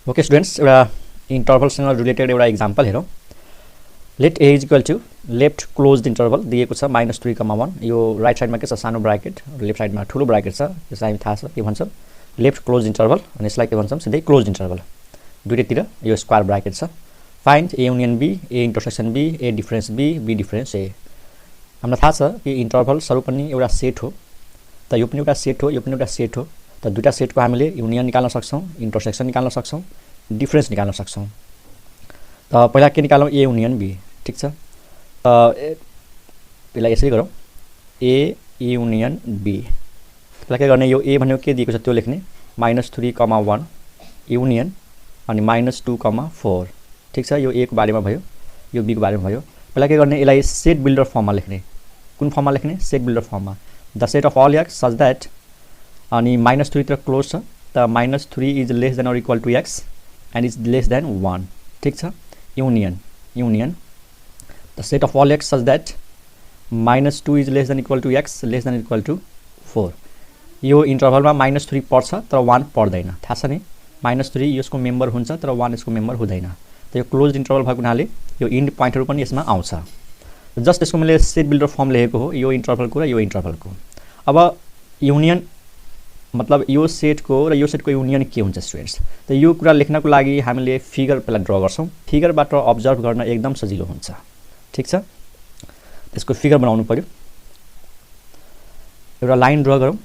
Okay students, एउटा इन्टरभलसँग related एउटा इक्जाम्पल हेरौँ। Let A is equal to left closed interval दिएको छ -3,1। यो राइट साइडमा के छ, सानो ब्राकेट, लेफ्ट साइडमा ठुलो ब्राकेट छ। यसलाई हामी थाहा छ के भन्छौँ, लेफ्ट क्लोज इन्टरभल, अनि यसलाई के भन्छौँ, सिधै क्लोज इन्टरभल। दुईटैतिर यो स्क्वायर ब्राकेट छ। Find A union B, A intersection B, A difference B, B difference A. हामीलाई थाहा छ कि इन्टरभल स्वरूप पनि एउटा सेट हो, त यो पनि एउटा सेट हो, यो पनि एउटा सेट हो। त दुईटा सेटको हामीले युनियन निकाल्न सक्छौँ, इन्टरसेक्सन निकाल्न सक्छौँ, डिफरेन्स निकाल्न सक्छौँ। त पहिला के निकालौँ, ए युनियन बी। ठिक छ, यसलाई यसरी गरौँ, ए युनियन बी। त्यसलाई के गर्ने, यो ए भनेको के दिएको छ त्यो लेख्ने, -3,1 युनियन अनि -2,4। ठिक छ, यो ए को बारेमा भयो, यो बी को बारेमा भयो। पहिला के गर्ने, यसलाई सेट बिल्डर फर्ममा लेख्ने। कुन फर्ममा लेख्ने, सेट बिल्डर फर्ममा। The set of all x such that, अनि -3 तिर क्लोज छ, त -3 is less than or equal to x and is less than 1। ठिक छ, union the set of all x such that -2 is less than equal to x less than equal to 4। यो इन्टरभलमा -3 पर्छ तर 1 पर्दैन, थाहा छ नि। -3 यसको मेम्बर हुन्छ तर 1 यसको मेम्बर हुँदैन। त यो क्लोज इन्टरभल भएको हुनाले यो इन्ड पोइन्टहरू पनि यसमा आउँछ। जस्ट यसको मैले सेट बिल्डर फर्म लेखेको हो, यो इन्टरभलको र यो इन्टरभलको। अब युनियन मतलब यो सेटको र यो सेटको युनियन के हुन्छ स्टुडेन्ट्स। त यो कुरा लेख्नको लागि हामीले फिगर पहिला ड्र गर्छौँ। फिगरबाट अब्जर्भ गर्न एकदम सजिलो हुन्छ। ठिक छ, त्यसको फिगर बनाउनु पर्यो। एउटा लाइन ड्र गरौँ,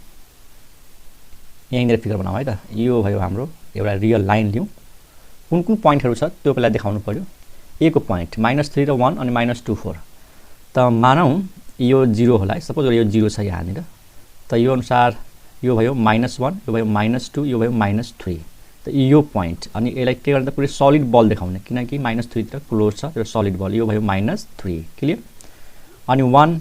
यहीँनिर फिगर बनाऊ है त। यो भयो हाम्रो एउटा रियल लाइन लिउँ। कुन कुन पोइन्टहरू छ त्यो पहिला देखाउनु पर्यो। ए को पोइन्ट -3 र 1 अनि -2, 4। त मानौँ यो 0 होला है, सपोज यो 0 छ यहाँनिर। त यो अनुसार यो भयो -1, यो भयो -2, यो भयो -3। त यो पोइन्ट, अनि यसलाई के गर्ने त पुरै सलिड बल देखाउने, किनकि -3 तिर क्लोज छ, त्यो सलिड बल। यो भयो -3, क्लियर। अनि 1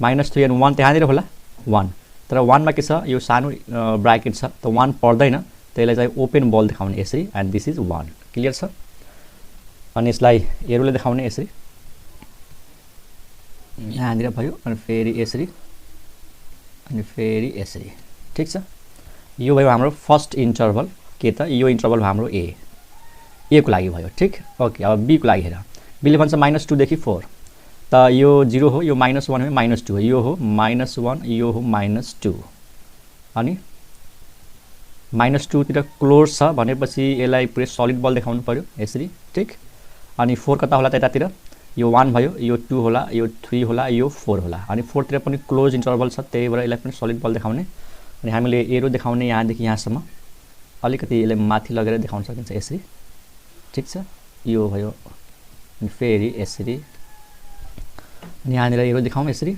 -3 अनि 1 त्यहाँनिर होला 1, तर 1 मा के छ, यो सानो ब्राकेट छ, त 1 पर्दैन। त्यसलाई चाहिँ ओपन बल देखाउने यसरी, एन्ड दिस इज 1, क्लियर छ। अनि यसलाई एरोले देखाउने यसरी, यहाँनिर भयो, अनि फेरि यसरी, अनि फेरि यसरी। ठिक छ, यो भयो हाम्रो फर्स्ट इन्टरभल। के त, यो इन्टरभल हाम्रो ए को लागि भयो। ठिक, ओके। अब बी को लागि हेर, बीले भन्छ -2 देखि 4। त यो 0 हो, यो -1 हो, -2 हो, यो हो -1, यो हो -2। अनि -2 तिर क्लोज छ भनेपछि यसलाई पुरै सलिड बल देखाउनु पर्यो यसरी। ठिक, अनि 4 कता होला, त्यतातिर। यो 1 भयो, यो 2 होला, यो 3 होला, यो 4 होला। अनि 4 तिर पनि क्लोज इन्टरभल छ, त्यही भएर यसलाई पनि सलिड बल देखाउने। अनि हामीले एरो देखाउने यहाँदेखि यहाँसम्म, अलिकति यसलाई माथि लगेर देखाउन सकिन्छ यसरी। ठिक छ, यो भयो, अनि फेरि यसरी, अनि यहाँनिर एरो देखाउँ यसरी।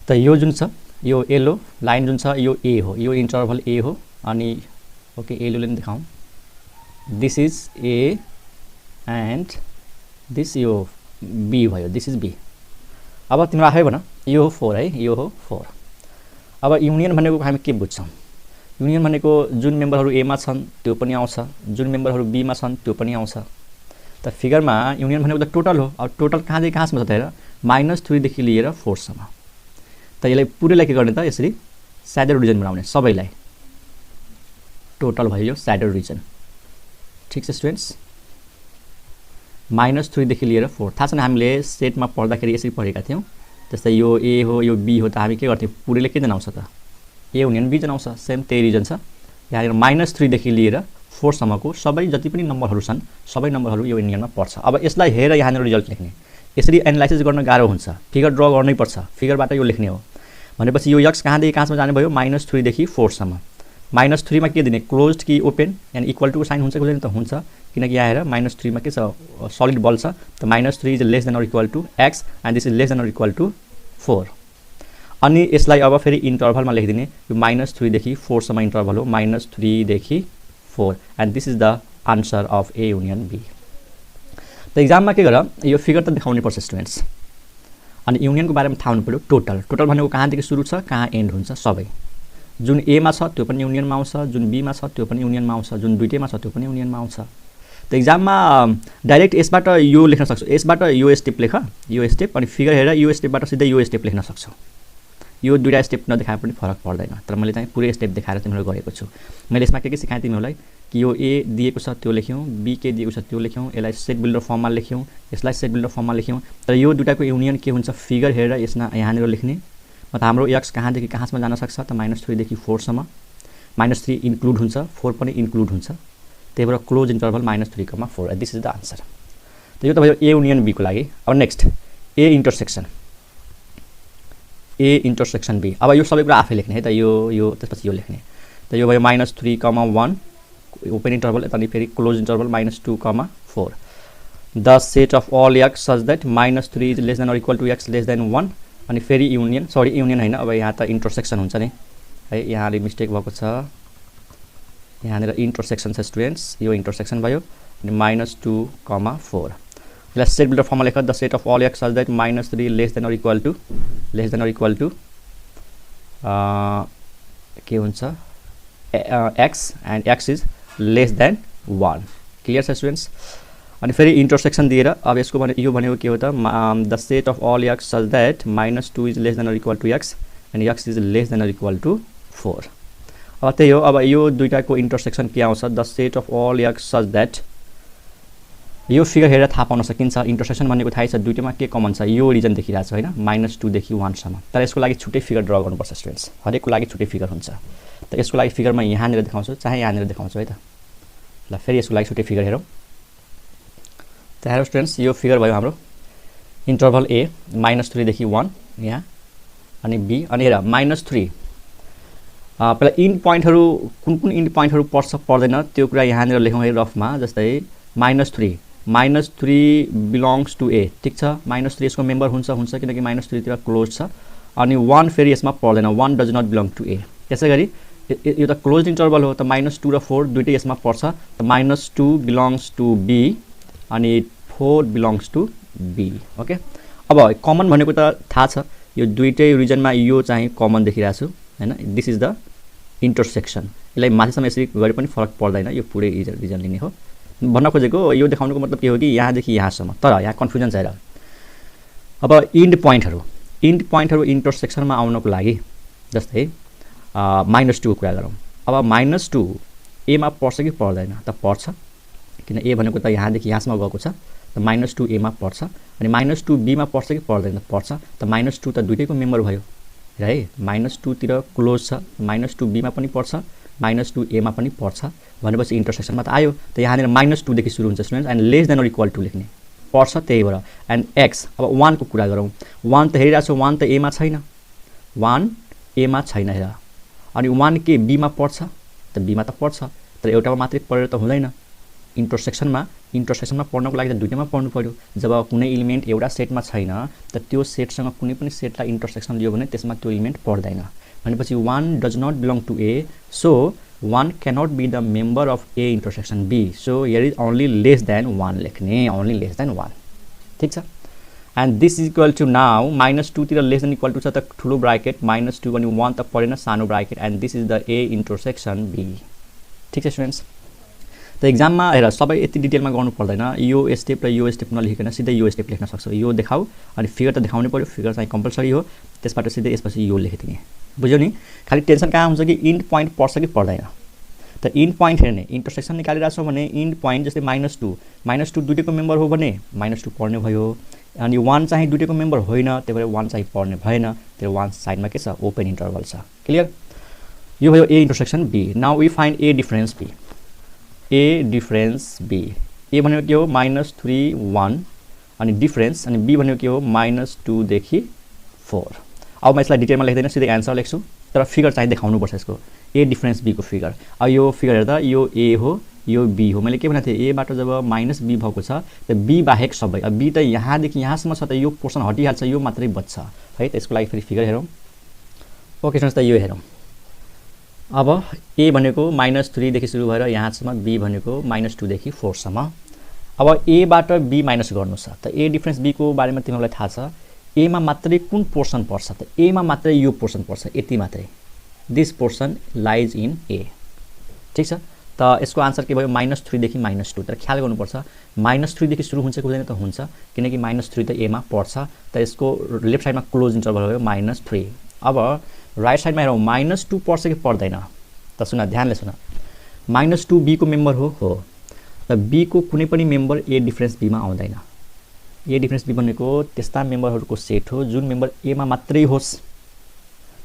त यो जुन छ, यो येलो लाइन जुन छ, यो ए हो, यो इन्टरभल ए हो। अनि ओके, येलोले पनि देखाउँ, this is A and this यो बी भयो, दिस इज बी। अब तिम्रो आफै भन, यो हो 4 है, यो हो 4। अब युनियन भनेको हामी के बुझ्छौँ, युनियन भनेको जुन मेम्बरहरू एमा छन् त्यो पनि आउँछ, जुन मेम्बरहरू बीमा छन् त्यो पनि आउँछ। त फिगरमा युनियन भनेको त टोटल हो। अब टोटल कहाँदेखि कहाँसम्म छ त हेर, -3 देखि लिएर 4 सम्म। त यसलाई पुरैलाई के गर्ने त, यसरी स्याडर रिजन बनाउने, सबैलाई टोटल भयो यो स्याडर रिजन। ठिक छ स्टुडेन्ट्स, -3 देखि लिएर 4। थाहा छ नि, हामीले सेटमा पढ्दाखेरि यसरी पढेका थियौँ। जस्तै यो ए हो, यो बी हो, त हामी के गर्थ्यौँ, पुरैले के जनाउँछ त, ए युनियन बी जनाउँछ। सेम त्यही रिजन छ यहाँनिर। -3 देखि लिएर 4 सम्मको सबै जति पनि नम्बरहरू छन्, सबै नम्बरहरू यो युनियनमा पर्छ। अब यसलाई हेरेर यहाँनिर रिजल्ट लेख्ने, यसरी एनालाइसिस गर्न गाह्रो हुन्छ, फिगर ड्र गर्नै पर्छ, फिगरबाट यो लेख्ने हो। भनेपछि यो एक्स कहाँदेखि कहाँसम्म जाने भयो, -3 देखि 4 सम्म। -3 मा के दिने, क्लोज्ड कि ओपन, यानि इक्वल टु साइन हुन्छ कि हुँदैन, त हुन्छ, किनकि यहाँ हेर -3 मा के छ, सलिड बल छ। त -3 is less than or equal to x and this is less than or equal to 4। अनि यसलाई अब फेरि इन्टरभलमा लेखिदिने, यो -3 देखि 4 सम्म इन्टरभल हो, -3 देखि 4, and this is the answer of A union B. त इक्जाममा के गर, यो फिगर त देखाउनै पर्छ स्टुडेन्ट्स। अनि युनियनको बारेमा थाहा हुनु पर्यो। टोटल भनेको कहाँदेखि सुरु छ, कहाँ एन्ड हुन्छ, सबै। जुन एमा छ त्यो पनि युनियनमा आउँछ, जुन बीमा छ त्यो पनि युनियनमा आउँछ, जुन दुईटैमा छ त्यो पनि युनियनमा आउँछ। त इक्जाममा डाइरेक्ट यसबाट यो लेख्न सक्छौ, यसबाट यो स्टेप लेख, यो स्टेप, अनि फिगर हेरेर यो स्टेपबाट सिधै यो स्टेप लेख्न सक्छौ। यो दुईटा स्टेप नदेखाए पनि फरक पर्दैन, तर मैले चाहिँ पुरै स्टेप देखाएर तिमीलाई गरेको छु। मैले यसमा के सिकाएँ तिमीहरूलाई, कि यो ए दिएको छ त्यो लेख्यौँ, बी के दिएको छ त्यो लेख्यौँ, यसलाई सेट बिल्डर फर्ममा लेख्यौँ, यसलाई सेट बिल्डर फर्ममा लेख्यौँ। तर यो दुईटाको युनियन के हुन्छ फिगर हेरेर यसमा यहाँनिर लेख्ने। मतलब हाम्रो एक्स कहाँदेखि कहाँसम्म जान सक्छ त -3 देखि 4 सम्म। -3 इन्क्लुड हुन्छ, 4 पनि इन्क्लुड हुन्छ, त्यही भएर close interval -3,4। This is the answer. त यो त भयो ए युनियन बी को लागि। अब नेक्स्ट ए इन्टरसेक्सन बी। अब यो सबै कुरा आफै लेख्ने है त, यो त्यसपछि यो लेख्ने। त यो भयो -3,1 ओपन इन्टरभल, यता नि फेरि close interval -2,4। The set of all x such that -3 is less than or equal to x less than 1। अनि फेरि युनियन, सरी युनियन होइन, अब यहाँ त इन्टरसेक्सन हुन्छ नि है, यहाँले मिस्टेक भएको छ, यहाँनिर इन्टरसेक्सन छ स्टुडेन्ट्स, यो इन्टरसेक्सन भयो। अनि -2,4 यसलाई सेट बिल्डर फर्ममा लेख। The set of all x such that -3 less than or equal to के हुन्छ x and x is less than 1। Clear छ स्टुडेन्ट्स। अनि फेरि इन्टरसेक्सन दिएर अब यसको यो भनेको के हो त, the set of all x such that -2 is less than or equal to x and x is less than or equal to 4। अब त्यही हो, अब यो दुईटाको इन्टरसेक्सन के आउँछ, the set of all x such that, यो फिगर हेरेर थाहा पाउन सकिन्छ। इन्टरसेक्सन भनेको थाहै छ, दुईटैमा के कमन छ, यो रिजन देखिरहेको छ होइन, -2 देखि 1 सम्म। तर यसको लागि छुट्टै फिगर ड्र गर्नुपर्छ स्टुडेन्ट्स, हरेकको लागि छुट्टै फिगर हुन्छ। त यसको लागि फिगर म यहाँनिर देखाउँछु, चाहे यहाँनिर देखाउँछु है त। ल फेरि यसको लागि छुट्टै फिगर हेरौँ। त हेरौँ स्टुडेन्ट्स, यो फिगर भयो हाम्रो इन्टरभल ए -3 देखि 1 यहाँ, अनि बी, अनि हेर -3 पहिला इन्ड पोइन्टहरू कुन इन्ड पोइन्टहरू पर्छ पर्दैन त्यो कुरा यहाँनिर लेखौँ है रफमा। जस्तै -3 बिलोङ्स टु ए, ठिक छ, -3 यसको मेम्बर हुन्छ किनकि -3 तिर क्लोज छ। अनि 1 फेरि यसमा पर्दैन, 1 डज नट बिलोङ टु ए। त्यसै गरी यो त क्लोज इन्टरभल हो, त -2 र 4 दुइटै यसमा पर्छ, त -2 बिलोङ्स टु बी अनि 4 बिलोङ्स टु बी। ओके, अब कमन भनेको त थाहा छ, यो दुइटै रिजनमा यो चाहिँ कमन देखिरहेको छु होइन। This is the intersection. यसलाई माथिसम्म यसरी गरे पनि फरक पर्दैन, यो पुरै रिजन लिने हो। भन्न खोजेको यो देखाउनुको मतलब के हो कि यहाँदेखि यहाँसम्म। तर यहाँ कन्फ्युजन छ हेर। अब इन्ड पोइन्टहरू इन्टरसेक्सनमा आउनको लागि जस्तै -2 को कुरा गरौँ। अब -2 एमा पर्छ कि पर्दैन त, पर्छ, किन ए भनेको त यहाँदेखि यहाँसम्म गएको छ, त -2 एमा पर्छ। अनि -2 बीमा पर्छ कि पर्दैन, पर्छ, त -2 त दुइटैको मेम्बर भयो है। -2 तिर क्लोज छ, -2 बीमा पनि पर्छ, -2 एमा पनि पर्छ भनेपछि इन्टरसेक्सनमा त आयो। त यहाँनिर -2 देखि सुरु हुन्छ students, and less than or equal to लेख्ने पर्छ, त्यही भएर एन्ड एक्स। अब 1 को कुरा गरौँ, 1 त हेरिरहेको छ, 1 त एमा छैन, 1 एमा छैन हेर। अनि 1 के बीमा पर्छ, त बीमा त पर्छ, तर एउटामा मात्रै पढेर त हुँदैन। इन्टरसेक्सनमा पढ्नको लागि त दुईटैमा पढ्नु पर्यो। जब कुनै इलिमेन्ट एउटा सेटमा छैन त त्यो सेटसँग कुनै पनि सेटलाई इन्टरसेक्सन लियो भने त्यसमा त्यो इलिमेन्ट पर्दैन। भनेपछि 1 does not belong to A, so 1 cannot be the member of A intersection B. So here is only less than 1 लेख्ने, ओन्ली लेस देन 1, ठिक छ। And this is equal to now -2 तिर lace than equal to छ त ठुलो bracket, -2 अनि 1 त परेन, सानो bracket, and this is the A intersection B. ठिक छ स्टुडेन्ट्स। त एक्जाममा हेर सबै यति डिटेलमा गर्नु पर्दैन, यो स्टेप र यो स्टेप नलेखिकन सिधै यो स्टेप लेख्न सक्छौ। यो देखाऊ अनि फिगर त देखाउनै पर्यो, फिगर चाहिँ कम्पलसरी हो, त्यसबाट सिधै यसपछि यो लेखिदिने, बुझ्यौ नि। खालि टेन्सन कहाँ हुन्छ कि इन्ड पोइन्ट पर्छ कि पर्दैन। त इन्ड पोइन्ट हेर्ने, इन्टरसेक्सन निकालिरहेको छौँ भने इन्ड पोइन्ट जस्तै -2 दुइटैको मेम्बर हो भने -2 पर्ने भयो। अनि 1 चाहिँ दुइटैको मेम्बर होइन, त्यही भएर 1 चाहिँ पर्ने भएन, त्यो 1 साइडमा के छ, ओपन इन्टरभल छ। क्लियर, यो भयो A intersection B. Now we find A difference B. A difference B, A भनेको के हो -3 1 अनि डिफरेन्स, अनि बी भनेको के हो -2 देखि 4। अब म यसलाई डिटेलमा लेख्दैन, सिधै एन्सर लेख्छु, तर फिगर चाहिँ देखाउनुपर्छ यसको, ए डिफरेन्स बी को फिगर। अब यो फिगर हेर्दा यो ए हो, यो बी हो। मैले के भनेको थिएँ, एबाट जब -b भएको छ त बी बाहेक सबै, अब बी त यहाँदेखि यहाँसम्म छ त यो पोर्सन हटिहाल्छ, यो मात्रै बच्छ है। त यसको लागि फेरि फिगर हेरौँ। ओके स्टुडेन्ट्स, त यो हेरौँ। अब ए भनेको -3 देखि सुरु भएर यहाँसम्म, बी भनेको -2 देखि 4 सम्म। अब एबाट बी माइनस गर्नु छ, त ए डिफरेन्स बी को बारेमा तिमीलाई थाहा छ, एमा मात्रै कुन पोर्सन पर्छ, त एमा मात्रै यो पोर्सन पर्छ, यति मात्रै, दिस पोर्सन लाइज इन ए। ठिक छ, त यसको आन्सर के भयो -3 देखि -2। तर ख्याल गर्नुपर्छ, -3 देखि सुरु हुन्छ कि हुँदैन त हुन्छ, किनकि -3 त एमा पर्छ, त यसको लेफ्ट साइडमा क्लोज इन्टरभल भयो -3। अब राइट साइडमा हेरौँ, -2 पर्छ कि पर्दैन, त सुन ध्यानले सुन, -2 b को मेम्बर हो र b को कुनै पनि मेम्बर a डिफरेन्स b मा आउँदैन। a डिफरेन्स b भनेको त्यस्ता मेम्बरहरूको सेट हो जुन मेम्बर a मा मात्रै होस्।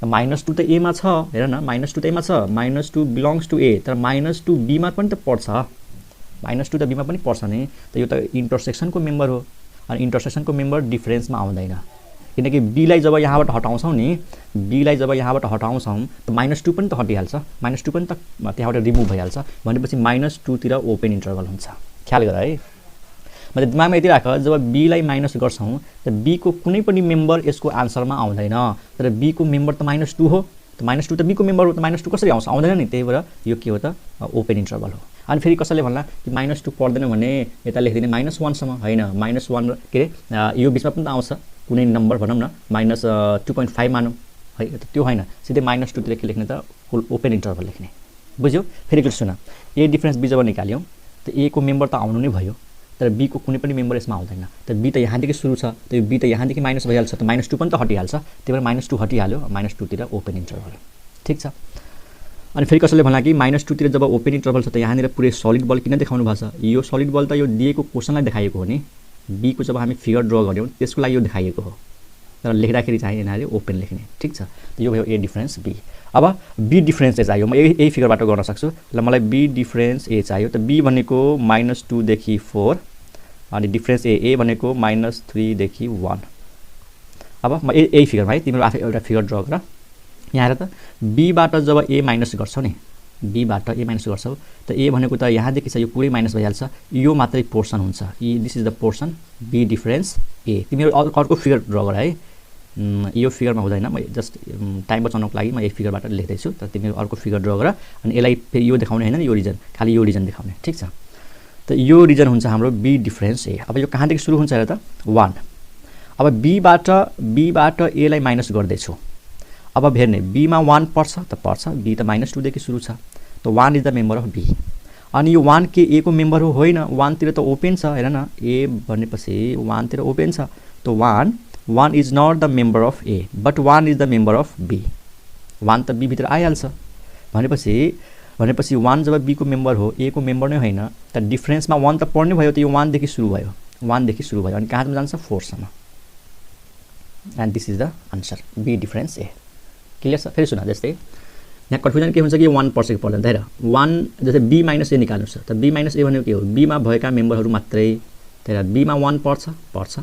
-2 त a मा छ, हेर न, -2 त a मा छ, -2 बिलोङ्स टु a, तर -2 b मा पनि त पर्छ, -2 त b मा पनि पर्छ नि, त यो त इन्टरसेक्सनको मेम्बर हो। अनि इन्टरसेक्सनको मेम्बर डिफरेन्समा आउँदैन, किनकि b लाई जब यहाँबाट हटाउँछौँ नि, b लाई जब यहाँबाट हटाउँछौँ त -2 पनि त हटिहाल्छ, -2 पनि त त्यहाँबाट रिमुभ भइहाल्छ, भनेपछि -2 तिर ओपन इन्टरभल हुन्छ। ख्याल गर है, मतलब दिमागमा यति राख, जब b लाई माइनस गर्छौँ त b को कुनै पनि मेम्बर यसको आन्सरमा आउँदैन, तर b को मेम्बर त -2 हो, त -2 त b को मेम्बर हो, त -2 कसरी आउँछ, आउँदैन नि, त्यही भएर यो के हो त ओपन इन्टरभल हो। अनि फेरि कसैले भन्ला कि -2 पर्दैन भने यता लेखिदिने -1 सम्म, हैन, -1 के अरे यो बिचमा पनि त आउँछ कुनै नम्बर, भनौँ न -2.5 मानौँ है, त्यो हैन, सिधै -2 तिर के लेख्ने त ओपन इन्टरभल लेख्ने, बुझ्यौ। फेरि एकचोटि सुन, a डिफरेन्स b जब निकाल्यौँ त a को मेम्बर त आउनु नै भयो, तर b को कुनै पनि मेम्बर यसमा आउँदैन, त b त यहाँदेखि सुरु छ, त यो b त यहाँदेखि माइनस भइहाल्छ, त -2 पनि त हटिहाल्छ, त्यही भएर -2 हटिहाल्यो, -2 तिर ओपन इन्टरभल, ठिक छ। अनि फेरि कसैले भन्ला कि -2 तिर जब ओपन इन्टरभल छ त यहाँनिर पुरै सलिड बल किन देखाउनु भएको छ, यो सलिड बल त यो दिएको क्वेसनलाई देखाइएको हो नि, b को जब हामी फिगर ड्र गर्यौँ त्यसको लागि यो देखाइएको हो, तर लेख्दाखेरि चाहिँ यहाँनिर ओपन लेख्ने, ठिक छ। त यो भयो a डिफरेन्स b। अब b डिफरेन्स a चाहियो, म यही फिगरबाट गर्न सक्छु, ल मलाई b डिफरेन्स a चाहियो, त b भनेको -2 देखि 4, अनि डिफरेन्स a भनेको -3 देखि 1। अब म यही फिगरमा है, तिम्रो आफै एउटा फिगर ड्र गर, यहाँ हेर त, b बाट जब a माइनस गर्छौ नि, b बाट a माइनस गर्छौ त a भनेको त यहाँदेखि छ, यो पुरै माइनस भइहाल्छ, यो मात्रै पोर्सन हुन्छ, this is the portion b difference a। तिमीहरू अर्को फिगर ड्र गर है, यो फिगरमा हुँदैन, म जस्ट टाइम बचाउनको लागि म यही फिगरबाट लेख्दैछु, तर तिमीहरू अर्को फिगर ड्र गर, अनि यसलाई फेरि यो देखाउने हैन, यो रिजन, खालि यो रिजन देखाउने, ठिक छ। त यो रिजन हुन्छ हाम्रो b डिफरेन्स a। अब यो कहाँदेखि सुरु हुन्छ हेर त, 1। अब b बाट a लाई माइनस गर्दैछु, अब हेर्ने b मा 1 पर्छ त पर्छ, b त -2 देखि सुरु छ, त 1 is the member of b। अनि यो 1 के a को मेम्बर हो, होइन, 1 तिर त ओपन छ, हेर न, a भनेपछि 1 तिर ओपन छ, त 1 is not the member of a, but 1 is the member of b, 1 त b भित्र आइहाल्छ, भनेपछि 1 जब b को मेम्बर हो, a को मेम्बर नै होइन, त डिफरेन्समा 1 त पर्ने भयो, त यो 1 देखि सुरु भयो, 1 देखि सुरु भयो, अनि कहाँसम्म जान्छ, 4 सम्म, and this is the answer b difference a। Clear छ। फेरि सुन, जस्तै यहाँ कन्फ्युजन के हुन्छ कि 1 पर्छ कि पर्दैन, हेर 1 जस्तै b - a निकाल्नु छ, त b - a भनेको के हो, b मा भएका मेम्बरहरू मात्रै, त्यही b मा 1 पर्छ,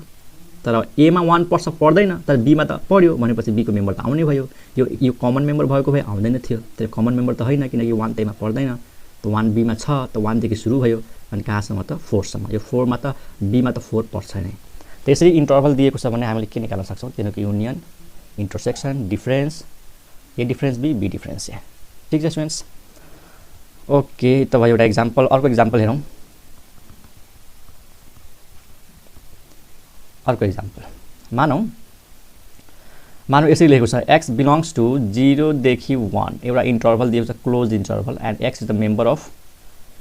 तर a मा 1 पर्छ पर्दैन, तर b मा त पर्यो, भनेपछि b को मेम्बर त आउने भयो, यो कमन मेम्बर भएको भए आउँदैन थियो, तर कमन मेम्बर त होइन, किनकि 1 त्यहीमा पर्दैन, त 1 b मा छ, त 1 देखि सुरु भयो, अनि कहाँसम्म त 4 सम्म, यो 4 मा त b मा त 4 पर्छ नै। त्यसरी इन्टरभल दिएको छ भने हामीले के निकाल्न सक्छौँ, किनकि union, intersection, difference, a difference b difference a, ठिक छ स्टुडेन्ट्स। ओके, त भयो एउटा एक्जाम्पल। अर्को एक्जाम्पल हेरौँ, अर्को एक्जाम्पल मानौ यसरी लेखेको छ, x बिलोङ्स टु 0 देखि 1, एउटा इन्टरभल दिएको छ close interval, and x is the member of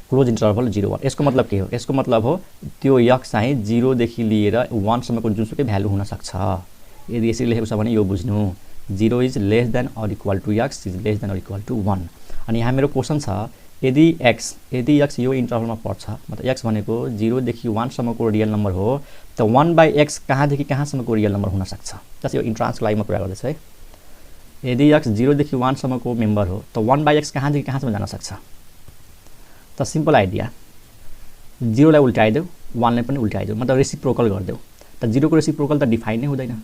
close interval 0 1। यसको मतलब के हो, यसको मतलब हो त्यो x चाहिँ 0 देखि लिएर 1 सम्मको जुनसुकै भ्यालु हुन सक्छ। यदि यसरी लेखेको छ भने यो बुझ्नु, 0 is less than or equal to x is less than or equal to 1। अनि यहाँ मेरो क्वेसन छ, यदि x यो इन्टरभलमा पर्छ, मतलब x भनेको 0 देखि 1 सम्मको रियल नम्बर हो, त 1/x कहाँदेखि कहाँसम्मको रियल नम्बर हुन सक्छ। जस्तै यो इन्ट्रान्सको लागि म कुरा गर्दैछु है, यदि x 0 देखि 1 सम्मको मेम्बर हो, त 1/x कहाँदेखि कहाँसम्म जान सक्छ, त सिम्पल आइडिया, 0 लाई उल्टाइदेऊ, 1 लाई पनि उल्टाइदेऊ, मतलब रेसिप्रोकल गरिदेऊ, त 0 को रेसिप्रोकल त डिफाइन नै हुँदैन,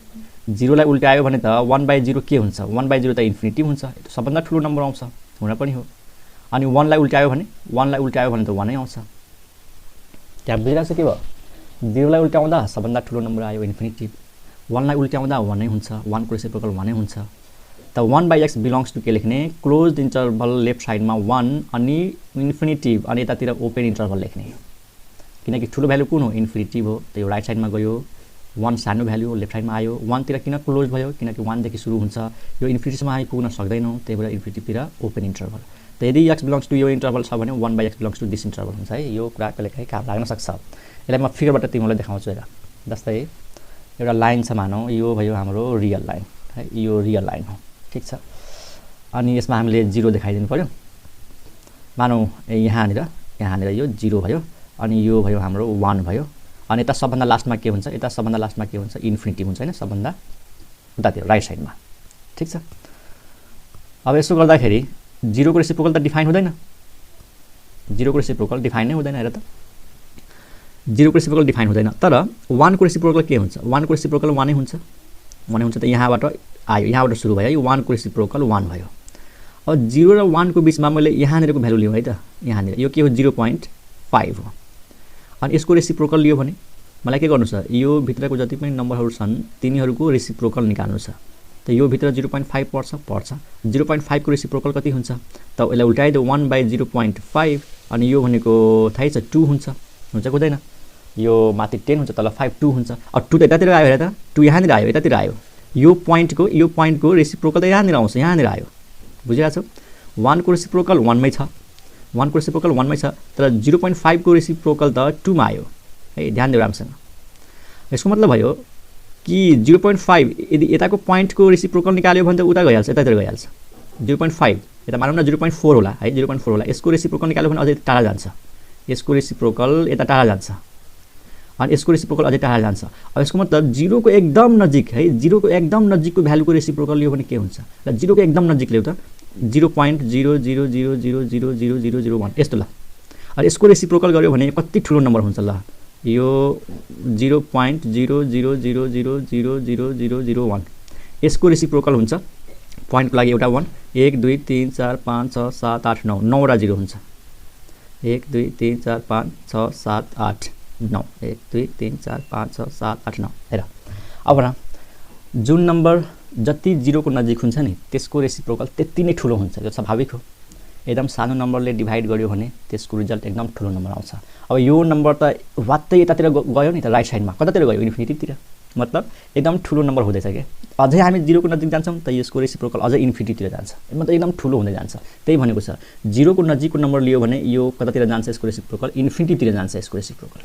0 लाई उल्टायो भने त 1/0 के हुन्छ, 1/0 त इन्फिनिटी हुन्छ, सबभन्दा ठुलो नम्बर आउँछ, हुन पनि हो। अनि 1 लाई उल्टायो भने त 1 नै आउँछ। त्यहाँ बुझिरहेको छ के भयो, 0 लाई उल्टाउँदा सबभन्दा ठुलो नम्बर आयो इन्फिनिटी, 1 लाई उल्टाउँदा 1 नै हुन्छ, 1 को रेसिप्रोकल 1 नै हुन्छ। त 1/x बिलोङ्स टु के लेख्ने, क्लोज्ड इन्टरभल लेफ्ट साइडमा 1 अनि इन्फिनिटी, अनि यतातिर ओपन इन्टरभल लेख्ने, किनकि ठुलो भ्यालु कुन हो, इन्फिनिटी हो, त यो राइट साइडमा गयो, 1 सानो भ्यालु लेफ्ट साइडमा आयो, 1 तिर किन क्लोज भयो, किनकि 1 देखि सुरु हुन्छ, यो इन्फिनिटीसम्म हामी पुग्न सक्दैनौँ, त्यही भएर इन्फिनिटीतिर ओपन इन्टरभल। त यदि x बिलोङ्स टु यो इन्टरभल छ भने 1/x belongs to this interval हुन्छ है, यो कुरा कहिलेकाहीँ काम लाग्न सक्छ। यसलाई म फिगरबाट तिमीलाई देखाउँछु हेर, जस्तै एउटा लाइन छ, मानौ यो भयो हाम्रो रियल लाइन है, यो रियल लाइन हो, ठिक छ। अनि यसमा हामीले 0 देखाइदिनु पर्यो, मानौँ यहाँनिर यो 0 भयो अनि यो भयो हाम्रो 1 भयो अनि यता सबभन्दा लास्टमा के हुन्छ इन्फिनिटी हुन्छ हैन सबभन्दा उतातिर राइट साइडमा ठीक छ। अब यसो गर्दाखेरि 0 को रेसिप्रोकल त डिफाइन हुँदैन 0 को रेसिप्रोकल डिफाइन नै हुँदैन हेर त 0 को रेसिप्रोकल डिफाइन हुँदैन तर 1 को रेसिप्रोकल के हुन्छ 1 को रेसिप्रोकल 1 नै हुन्छ त यहाँबाट आयो यहाँबाट सुरु भयो यो 1 को रेसिप्रोकल 1 भयो। अब 0 र 1 को बीचमा मैले यहाँनिरको भ्यालु लिउँ है त यहाँनिर यो के हो 0.5 हो अनि यसको रेसिप्रोकल लियो भने मलाई के गर्नु छ यो भित्रको जति पनि नम्बरहरू छन् तिनीहरूको रेसिप्रोकल निकाल्नु छ त यो भित्र 0.5 पर्छ 0.5 को रेसिप्रोकल कति हुन्छ त यसलाई उल्टाइदियो 1/0.5 अनि यो भनेको थाहै छ 2 हुन्छ हुँदैन यो माथि 10 हुन्छ तल 5 2 हुन्छ अब 2 त यतातिर आयो हेर त 2 यहाँनिर आयो यतातिर आयो यो पोइन्टको रेसिप्रोकल त यहाँनिर आउँछ यहाँनिर आयो बुझिरहेछौ 1 को रेसिप्रोकल 1 मै छ 1 को रेसिप्रोकल 1 मै छ तर 0.5 को रेसिप्रोकल त 2 मा आयो है ध्यान दिऊ राम्रोसँग। यसको मतलब भयो कि 0.5 यदि यताको पोइन्टको रेसिप्रोकल निकाल्यो भने त उता गइहाल्छ यतातिर गइहाल्छ 0.5 यता मानौँ न 0.4 होला है 0.4 होला यसको रेसिप्रोकल निकाल्यो भने अझै टाढा जान्छ यसको रेसिप्रोकल यता टाढा जान्छ अनि यसको रेसिप्रोकल अझै टाढा जान्छ। अब यसको मतलब 0 को एकदम नजिक है 0 को एकदम नजिकको भ्यालुको रेसिप्रोकल लियो भने के हुन्छ र 0 को एकदम नजिक ल्याउ त 0.000000001 यस्तो ल अनि यसको रेसिप्रोकल गर्यो भने कति ठुलो नम्बर हुन्छ ल यो 0.000000001 यसको रेसिप्रोकल हुन्छ पोइन्टको लागि एउटा 1 1 2 3 4 5 6 7 8 9 9 वटा 0 हुन्छ 1 2 3 4 5 6 7 8 9 1 2 3 4 5 6 7 8 9 हेर अब न जुन नम्बर जति 0 को नजिक हुन्छ नि त्यसको रेसिप्रोकल त्यति नै ठुलो हुन्छ यो स्वाभाविक हो एकदम सानो नम्बरले डिभाइड गर्यो भने त्यसको रिजल्ट एकदम ठुलो नम्बर आउँछ। अब यो नम्बर त वात्तै यतातिर गयो नि त राइट साइडमा कतातिर गयो इन्फिनिटीतिर मतलब एकदम ठुलो नम्बर हुँदैछ के अझै हामी 0 को नजिक जान्छौँ त यसको रेसिप्रोकल अझै इन्फिनिटीतिर जान्छ मतलब एकदम ठुलो हुँदै जान्छ त्यही भनेको छ 0 को नजिकको नम्बर लियो भने यो कतातिर जान्छ यसको रेसिप्रोकल इन्फिनिटीतिर जान्छ यसको रेसिप्रोकल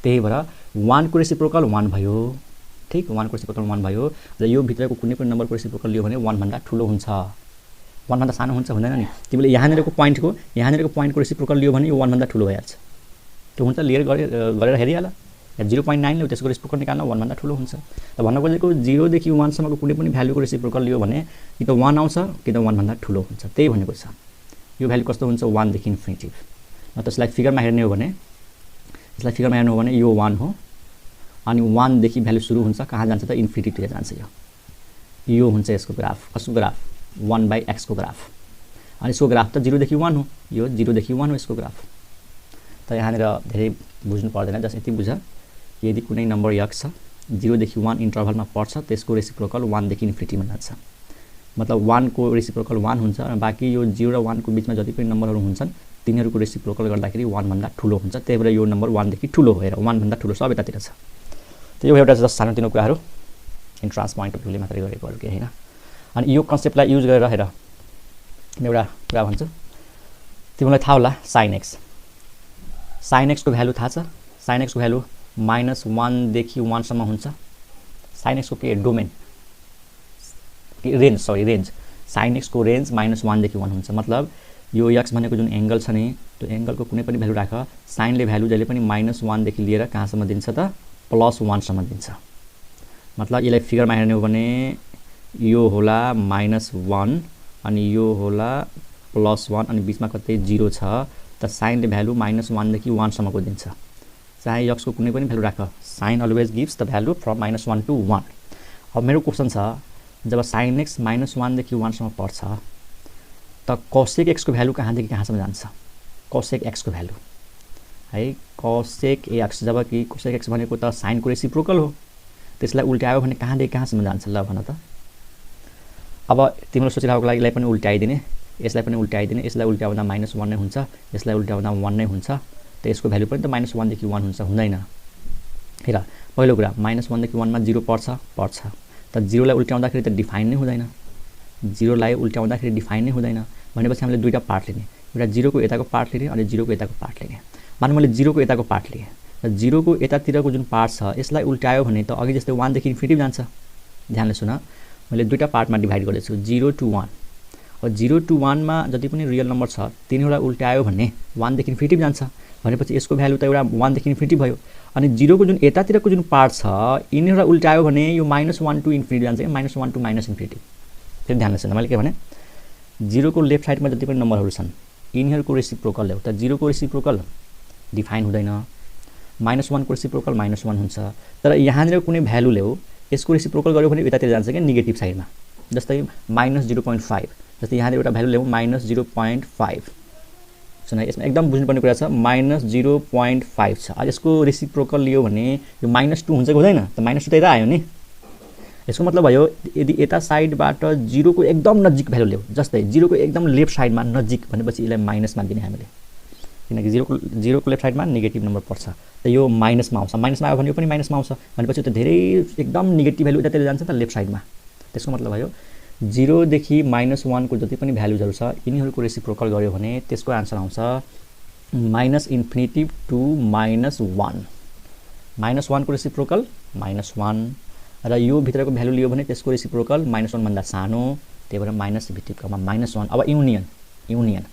त्यही भएर 1 को रेसिप्रोकल 1 भयो ठीक 1 को रेसिप्रोकल 1 भयो र यो भित्रको कुनै पनि नम्बरको रेसिप्रोकल लियो भने 1 भन्दा ठुलो हुन्छ 1 भन्दा सानो हुन्छ हुँदैन नि तिमीले यहाँनिरको पोइन्टको रेसिप्रोकल लियो भने यो 1 भन्दा ठुलो भइहाल्छ त्यो हुन्छ लिएर गरेर हेरिहाल 0.9 ले त्यसको रेसिप्रोकल निकाल्न 1 भन्दा ठुलो हुन्छ त भन्न खोजेको 0 देखि 1 सम्मको कुनै पनि भ्यालुको रेसिप्रोकल लियो भने कि त 1 आउँछ कि त 1 भन्दा ठुलो हुन्छ त्यही भनेको छ यो भ्यालु कस्तो हुन्छ 1 देखि इन्फिनिटी न त्यसलाई फिगरमा हेर्ने हो भने यो 1 हो अनि 1 देखि भ्यालु सुरु हुन्छ कहाँ जान्छ त इन्फिनिटीतिर जान्छ यो हुन्छ यसको ग्राफ कसको ग्राफ 1/x को ग्राफ अनि यसको ग्राफ त 0 देखि 1 हो यो 0 देखि 1 हो यसको ग्राफ त यहाँनिर धेरै बुझ्नु पर्दैन जस्ट यति बुझ यदि कुनै नम्बर x छ 0 देखि 1 इन्टरभलमा पर्छ त्यसको रेसिप्रोकल 1 देखि इन्फिनिटीमा जान्छ मतलब 1 को रेसिप्रोकल 1 हुन्छ र बाँकी यो 0 र 1 को बीचमा जति पनि नम्बरहरू हुन्छन् तिनीहरूको रेसिप्रोकल गर्दाखेरि 1 भन्दा ठुलो हुन्छ त्यही भएर यो नम्बर 1 देखि ठुलो हेर 1 भन्दा ठुलो सब यतातिर छ। त यो एउटा जस्ट सानोतिनो कुराहरू इन्ट्रान्स पोइन्ट अफ भ्यूले मात्रै गरेको के हैन अनि यो कन्सेप्टलाई युज गरेर हेर म एउटा कुरा भन्छु तिमीलाई थाहा होला sin x को भ्यालु थाहा छ sin x को भ्यालु -1 देखि 1 सम्म हुन्छ sin x को के डोमेन रेन्ज sin x को रेन्ज -1 देखि 1 हुन्छ मतलब यो x भनेको जुन एंगल छ नि त्यो एंगलको कुनै पनि भ्यालु राख sin ले भ्यालु जहिले पनि -1 देखि लिएर कहाँसम्म दिन्छ त +1 सम्म दिन्छ मतलब यसलाई फिगरमा हेर्ने हो भने यो होला -1 अनि यो होला +1 अनि बीचमा कतै 0 छ त sin ले भ्यालु -1 देखि 1 सम्मको दिन्छ चाहे x को कुनै पनि भ्यालु राख sin always gives the value from -1 to 1। अब मेरो क्वेशन छ जब sin x -1 देखि 1 सम्म पर्छ त cosec x को भ्यालु कहाँदेखि कहाँसम्म जान्छ cosec x को भ्यालु है cosec x जबकि cosec x भनेको त sin को रेसिप्रोकल हो त्यसलाई उल्टायो भने कहाँदेखि कहाँसम्म जान्छ ल भन त अब तिम्रो सोचिरहेको लागि पनि उल्टाइदिने यसलाई पनि उल्टाइदिने यसलाई उल्टाउँदा -1 नै हुन्छ यसलाई उल्टाउँदा 1 नै हुन्छ त यसको भ्यालु पनि त -1 देखि 1 हुन्छ हुँदैन हेर पहिलो कुरा -1 देखि 1 मा 0 पर्छ त 0 लाई उल्टाउँदाखेरि त डिफाइन नै हुँदैन 0 लाई उल्टाउँदाखेरि डिफाइन नै हुँदैन भनेपछि हामीले दुईटा पार्ट लिने एउटा 0 को यताको पार्ट लिने अनि 0 को यताको पार्ट लिने मानौँ मैले 0 को यताको पार्ट लिए र 0 को यतातिरको जुन पार्ट छ यसलाई उल्टायो भने त अघि जस्तै 1 देखि इन्फिनिटी जान्छ ध्यानले सुन मैले दुईटा पार्टमा डिभाइड गर्दैछु 0 to 1 अब 0 to 1 मा जति पनि रियल नम्बर छ तिनीवटा उल्टायो भने 1 देखि इन्फिनिटी जान्छ भनेपछि यसको भ्यालु त एउटा 1 देखि इन्फिनिटी भयो अनि 0 को जुन यतातिरको जुन पार्ट छ यिनीहरुलाई उल्टायो भने यो -1 to इन्फिनिटी जान्छ -1 to -इन्फिनिटी फेरि ध्यान दिनुस् मैले के भने 0 को लेफ्ट साइडमा जति पनि नम्बरहरु छन् यिनीहरुको रेसिप्रोकल ल्याउ त 0 को रेसिप्रोकल डिफाइन हुँदैन -1 को रेसिप्रोकल -1 हुन्छ तर यहाँनिर कुनै भ्यालु ल्याउ यसको रेसिप्रोकल गर्यो भने यतातिर जान्छ के नेगेटिभ साइडमा जस्तै -0.5 जस्तै यहाँ एउटा भ्यालु ल्याउ -0.5 सुन यसमा एकदम बुझ्नुपर्ने कुरा छ -0.5 छ अब यसको रेसिप्रोकल लियो भने यो -2 हुन्छ कि हुँदैन त -2 त यता आयो नि यसको मतलब भयो यदि यता साइडबाट 0 को एकदम नजिक भ्यालु ल्याउ जस्तै 0 को एकदम लेफ्ट साइडमा नजिक भनेपछि यसलाई माइनसमा दिने हामीले किनकि 0 को लेफ्ट साइडमा नेगेटिभ नम्बर पर्छ त यो माइनसमा आउँछ माइनसमा आयो भने यो पनि माइनसमा आउँछ भनेपछि त धेरै एकदम नेगेटिभ भ्यालु यतातिर जान्छ त लेफ्ट साइडमा त्यसको मतलब भयो 0 देखि -1 को जति पनि भ्यालुजहरु छ यिनीहरुको रेसिप्रोकल गर्यो भने त्यसको आन्सर आउँछ -इन्फिनिटी टु -1 -1 को रेसिप्रोकल -1 र यो भित्रको भ्यालु लियो भने त्यसको रेसिप्रोकल -1 भन्दा सानो त्यही भएर -इन्फिनिटीमा -1 अब युनियन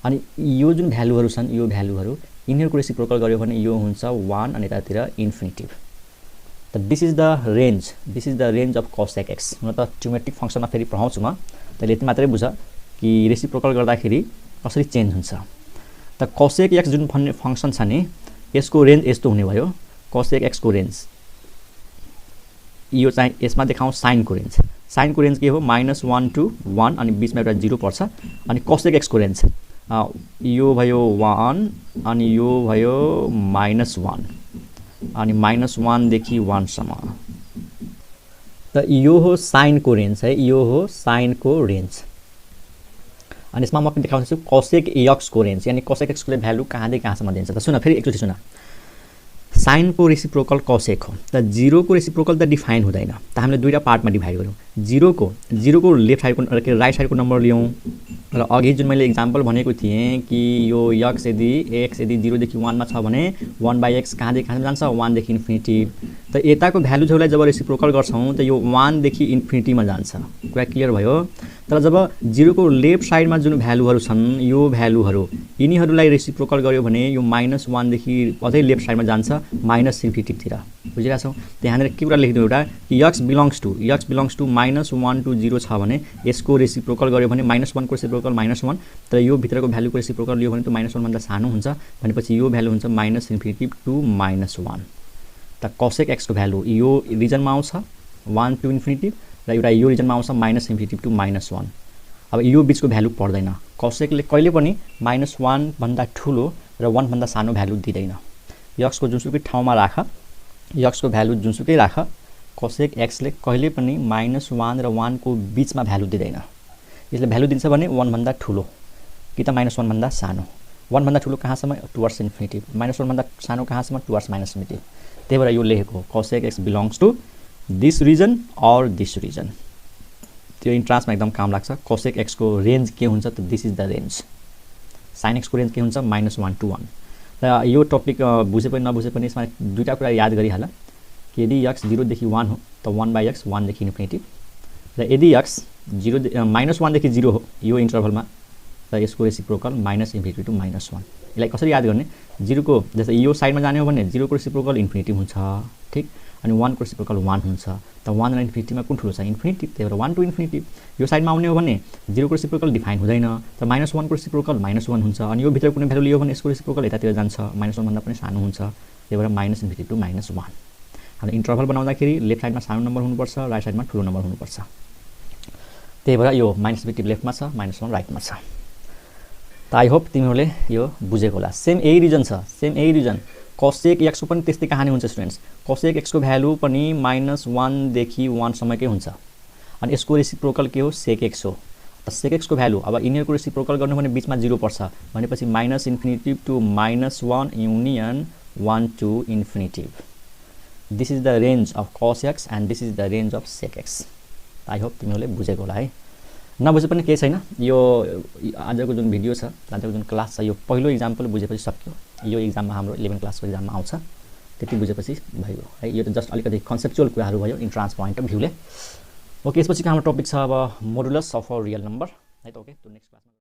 अनि यो जुन भ्यालुहरु छन् यो भ्यालुहरु यिनीहरुको रेसिप्रोकल गर्यो भने यो हुन्छ 1 अनि यतातिर इन्फिनिटी त this is the range of cosec x म त ट्रिमेट्रिक फंक्सनमा फेरि पढाउँछु म तैले यति मात्रै बुझ कि रेसिप्रोकल गर्दाखेरि कसरी चेन्ज हुन्छ त cosec x जुन भन्ने फंक्सन छ नि यसको रेन्ज यस्तो हुने भयो cosec x को रेन्ज यो चाहिँ यसमा देखाउँ sin को रेन्ज के हो -1 to 1 अनि बीचमा एउटा 0 पर्छ अनि cosec x को रेन्ज यो भयो 1 अनि यो भयो -1 अनि -1 देखि 1 सम्म त यो हो sin को रेन्ज है यो हो sin को रेन्ज अनि यसमा म देखाउँछु cosec x को रेन्ज यानी cosec x को भ्यालु कहाँदेखि कहाँसम्म दिन्छ त सुन फेरि एकचोटी सुन sin को रेसिप्रोकल cosec हो त 0 को रेसिप्रोकल त डिफाइन हुँदैन त हामीले दुईटा पार्टमा डिभाइड गर्यौं 0 को लेफ्ट साइडको राइट साइडको नम्बर लियौं र अघि जुन मैले एक्जाम्पल भनेको थिएँ कि यो x यदि 0 देखि 1 मा छ भने 1/x कहाँदेखि कहाँ जान्छ 1 देखि इन्फिनिटी त यताको भ्यालुजहरुलाई जब रेसिप्रोकल गर्छौं त यो 1 देखि इन्फिनिटी मा जान्छ कुरा क्लियर भयो तर जब 0 को लेफ्ट साइडमा जुन भ्यालुहरु छन् यो भ्यालुहरु यिनीहरुलाई रेसिप्रोकल गर्यो भने यो -1 देखि अझै लेफ्ट साइडमा जान्छ -इन्फिनिटी तिर बुझिरा छौ त्यहाँनेर के कुरा लेखिदिनु एउटा x बिलोंग्स टु -1 to 0 छ भने यसको रेसिप्रोकल गर्यो भने -1 को रेसिप्रोकल -1 तर यो भित्रको भ्यालुको रेसिप्रोकल लियो भने त -1 भन्दा सानो हुन्छ भनेपछि यो भ्यालु हुन्छ -इन्फिनिटी टु -1 त cosec x को भ्यालु यो रिजनमा आउँछ 1 to इन्फिनिटी र एउटा यो रिजनमा आउँछ -इन्फिनिटी टु -1 अब यो बीचको भ्यालु पर्दैन cosec ले कहिले पनि -1 भन्दा ठूलो र 1 भन्दा सानो भ्यालु दिदैन x को जुनसुकै ठाउँमा राख x को भ्यालु जुनसुकै राख cosec x ले कहिले पनि -1 र 1 को बीचमा भ्यालु दिदैन यसले भ्यालु दिन्छ भने 1 भन्दा ठूलो कि त -1 भन्दा सानो 1 भन्दा ठूलो कहाँसम्म टुवर्ड्स इन्फिनिटी -1 भन्दा सानो कहाँसम्म टुवर्ड्स -इन्फिनिटी त्यही भएर यो लेखेको cosec x belongs to this region or this region त्यो इन्ट्रान्समा एकदम काम लाग्छ cosec x को रेन्ज के हुन्छ त this is the range sin x को रेन्ज के हुन्छ -1 to 1 र यो टपिक बुझे पनि नबुझे पनि यसमा दुईटा कुरा याद गरिहाल कि यदि x 0 देखि 1 हो त 1/x 1 देखि इन्फिनिटी र यदि x -1 देखि 0 हो यो इन्टरभलमा र यसको रेसिप्रोकल -इन्फिनिटी टु -1 यसलाई कसरी याद गर्ने 0 को जस्तै यो साइडमा जाने हो भने 0 को रेसिप्रोकल इन्फिनिटी हुन्छ ठीक अनि 1 को रेसिप्रोकल 1 हुन्छ त 1 र इन्फिनिटीमा कुन ठूलो छ इन्फिनिटी त्यही भएर 1 to इन्फिनिटी यो साइडमा आउने हो भने 0 को रेसिप्रोकल डिफाइन हुँदैन तर -1 को रेसिप्रोकल -1 हुन्छ अनि यो भित्र कुनै भ्यालु लियो भने यसको रेसिप्रोकल यतातिर जान्छ -1 भन्दा पनि सानो हुन्छ त्यही भएर -इन्फिनिटी टु -1 हामीले इन्टरभल बनाउँदाखेरि लेफ्ट साइडमा सानो नम्बर हुनुपर्छ राइट साइडमा ठूलो नम्बर हुनुपर्छ त्यही भएर यो -इन्फिनिटी लेफ्टमा छ -1 राइटमा छ त आई होप तिमीहरूले यो बुझेको होला सेम यही रिजन cosec x को पनि त्यस्तै कहानी हुन्छ स्टुडेन्ट्स cosec x को भ्यालु पनि -1 देखि 1 सम्मकै हुन्छ अनि यसको रेसिप्रोकल के हो sec x हो त sec x को भ्यालु अब यिनीहरुको रेसिप्रोकल गर्नु भने बीचमा 0 पर्छ भनेपछि -infinity to -1 union 1 to infinity this is the range of cos x and this is the range of sec x I hope तिमीहरूले बुझेको होला है नबुझे पनि केही छैन यो आजको जुन भिडियो छ आजको जुन क्लास छ यो पहिलो एक्जाम्पल बुझेपछि सक्यो यो एक्जाममा हाम्रो 11 क्लासको एक्जाममा आउँछ त्यति बुझेपछि भयो है यो त जस्ट अलिकति कन्सेप्चुअल कुराहरु भयो इन्ट्रान्स पोइन्ट अफ भ्यूले ओके यसपछि हाम्रो टपिक छ अब modulus of a real number है त ओके। त्यो नेक्स्ट क्लासमा